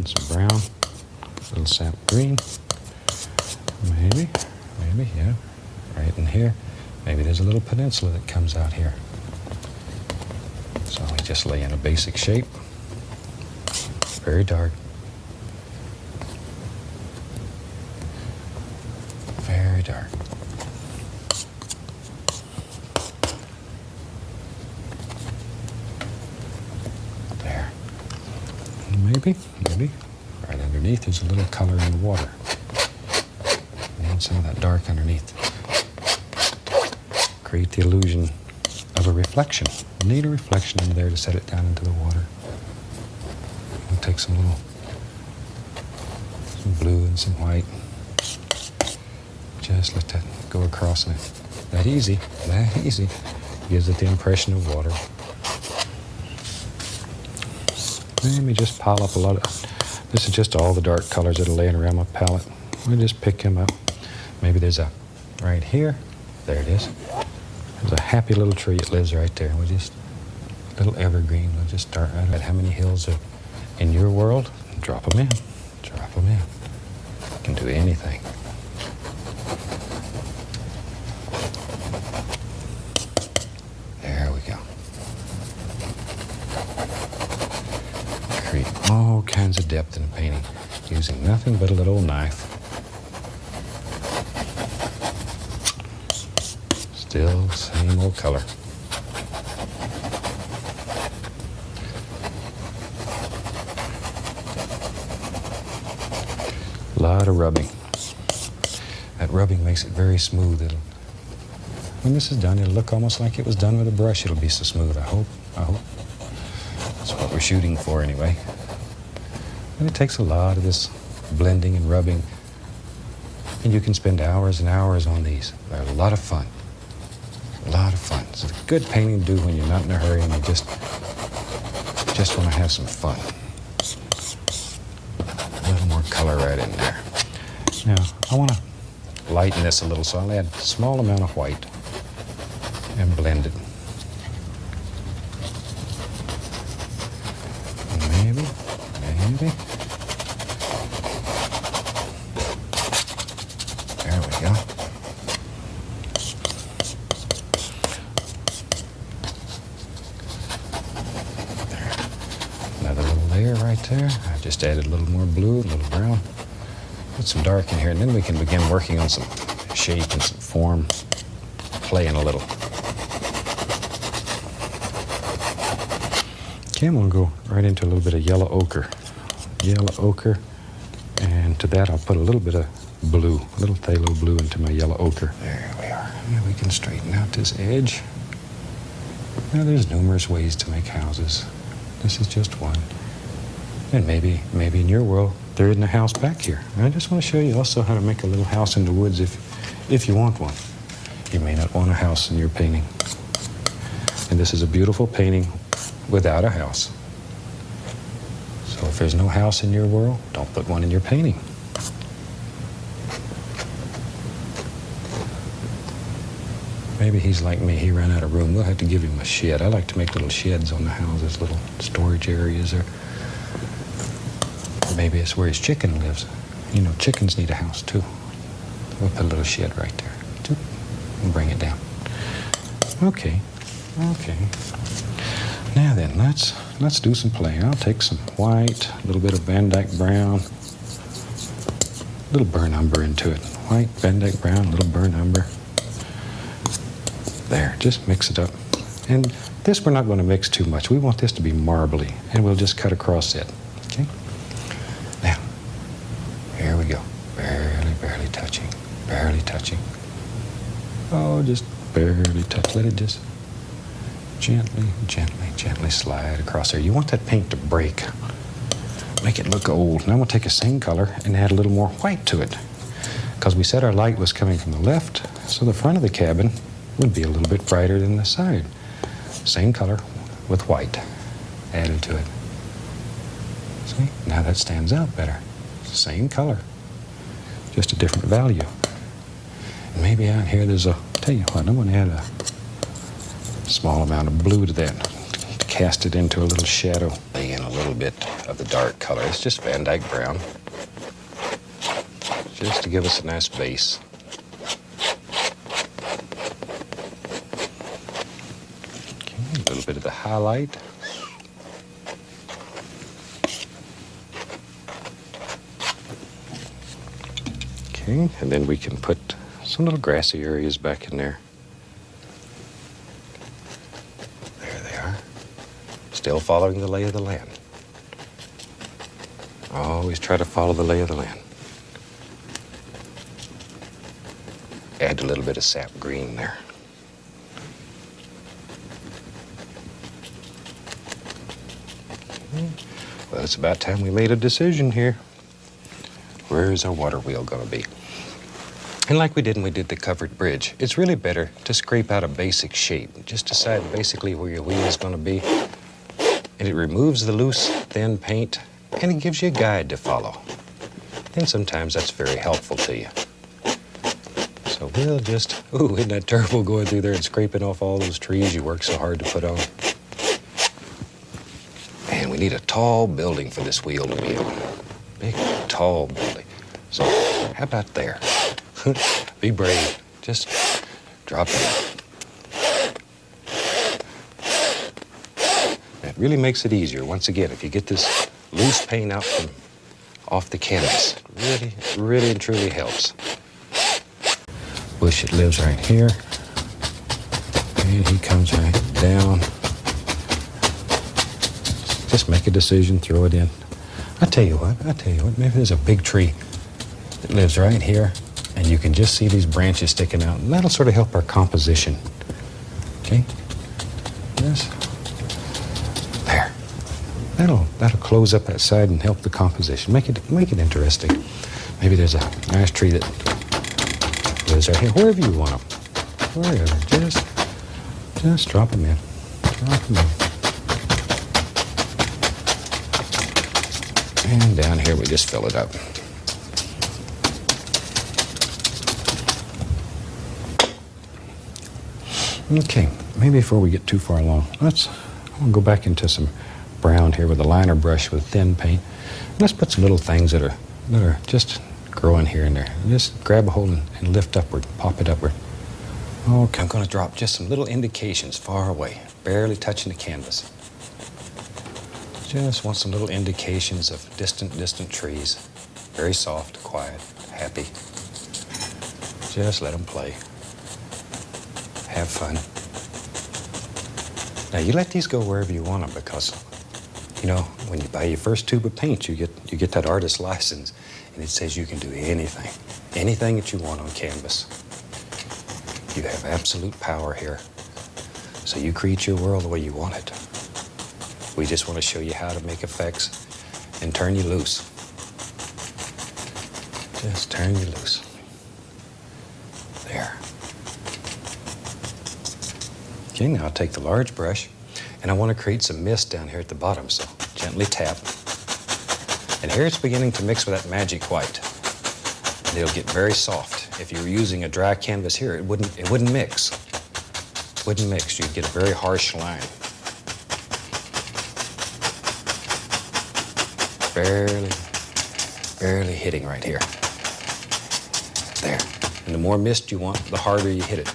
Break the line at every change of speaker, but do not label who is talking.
and some brown, a little sap green. Maybe, yeah, right in here. Maybe there's a little peninsula that comes out here. So we just lay in a basic shape. Very dark. Very dark. There. Maybe, right underneath there's a little color in the water. And some of that dark underneath. Create the illusion of a reflection. You need a reflection in there to set it down into the water. We'll take some blue and some white. Just let that go across it. That easy. Gives it the impression of water. Let me just pile up a lot of, this is just all the dark colors that are laying around my palette. We'll just pick them up. Maybe there's a, right here, there it is. There's a happy little tree, it lives right there. We'll just, little evergreen, we'll just start right at how many hills are in your world. Drop them in. You can do anything. There we go. Create all kinds of depth in a painting using nothing but a little knife. Still same old color. A lot of rubbing. That rubbing makes it very smooth. When this is done, it'll look almost like it was done with a brush. It'll be so smooth, I hope. That's what we're shooting for anyway. And it takes a lot of this blending and rubbing. And you can spend hours and hours on these. They're a lot of fun. It's a good painting to do when you're not in a hurry and you just want to have some fun. A little more color right in there. Now, I want to lighten this a little, so I'll add a small amount of white and blend it. Maybe. There we go. Another little layer right there. I just added a little more blue, a little brown. Put some dark in here, and then we can begin working on some shape and some form, playing a little. Okay, I'm going to go right into a little bit of yellow ochre. And to that I'll put a little bit of blue, a little phthalo blue into my yellow ochre. There we are. Now we can straighten out this edge. Now there's numerous ways to make houses. This is just one. And maybe in your world, there isn't a house back here. I just want to show you also how to make a little house in the woods if you want one. You may not want a house in your painting. And this is a beautiful painting without a house. So if there's no house in your world, don't put one in your painting. Maybe he's like me, he ran out of room. We'll have to give him a shed. I like to make little sheds on the houses, little storage areas, or maybe it's where his chicken lives. You know, chickens need a house too. We'll put a little shed right there. And bring it down. Okay. Now then, let's do some playing. I'll take some white, a little bit of Van Dyke brown, a little burnt umber into it. White, Van Dyke brown, a little burnt umber. There, just mix it up. And this we're not going to mix too much. We want this to be marbly, and we'll just cut across it. Okay? Now, here we go. Barely touching. Oh, just barely touch. Let it just gently slide across there. You want that paint to break. Make it look old. Now I'm going to take the same color and add a little more white to it. Because we said our light was coming from the left, so the front of the cabin would be a little bit brighter than the side. Same color with white added to it. See? Now that stands out better. Same color, just a different value. And maybe out here there's tell you what, I'm going to add a small amount of blue to that to cast it into a little shadow. Lay in a little bit of the dark color. It's just Van Dyke brown. Just to give us a nice base. Okay, a little bit of the highlight. Okay, and then we can put some little grassy areas back in there. There they are. Still following the lay of the land. Always try to follow the lay of the land. Add a little bit of sap green there. Well, it's about time we made a decision here. Where is our water wheel going to be? And like we did when we did the covered bridge, it's really better to scrape out a basic shape. Just decide basically where your wheel is going to be. And it removes the loose, thin paint, and it gives you a guide to follow. And sometimes that's very helpful to you. So we'll just, ooh, isn't that terrible going through there and scraping off all those trees you worked so hard to put on? And we need a tall building for this wheel to be on. Big, tall building. So how about there? Be brave. Just drop it in. It really makes it easier. Once again, if you get this loose paint out from off the canvas, really and truly helps. Bush, it lives right here. And he comes right down. Just make a decision, throw it in. I tell you what, maybe there's a big tree that lives right here, and you can just see these branches sticking out, and that'll sort of help our composition. Okay? Yes. There. That'll close up that side and help the composition. Make it interesting. Maybe there's a nice tree that lives right here. Wherever you want them. Wherever. Just drop them in. Drop them in. And down here, we just fill it up. Okay, maybe before we get too far along, I'm gonna go back into some brown here with a liner brush with thin paint. Let's put some little things that are just growing here and there. Just grab a hold and lift upward, pop it upward. Okay, I'm gonna drop just some little indications far away, barely touching the canvas. Just want some little indications of distant trees. Very soft, quiet, happy. Just let them play. Have fun. Now you let these go wherever you want them because, you know, when you buy your first tube of paint, you get that artist license, and it says you can do anything that you want on canvas. You have absolute power here. So you create your world the way you want it. We just want to show you how to make effects and turn you loose. Just turn you loose. There. Okay, now I'll take the large brush, and I want to create some mist down here at the bottom, so gently tap. And here it's beginning to mix with that magic white. And it'll get very soft. If you were using a dry canvas here, it wouldn't mix. It wouldn't mix. You'd get a very harsh line. Barely hitting right here. There. And the more mist you want, the harder you hit it.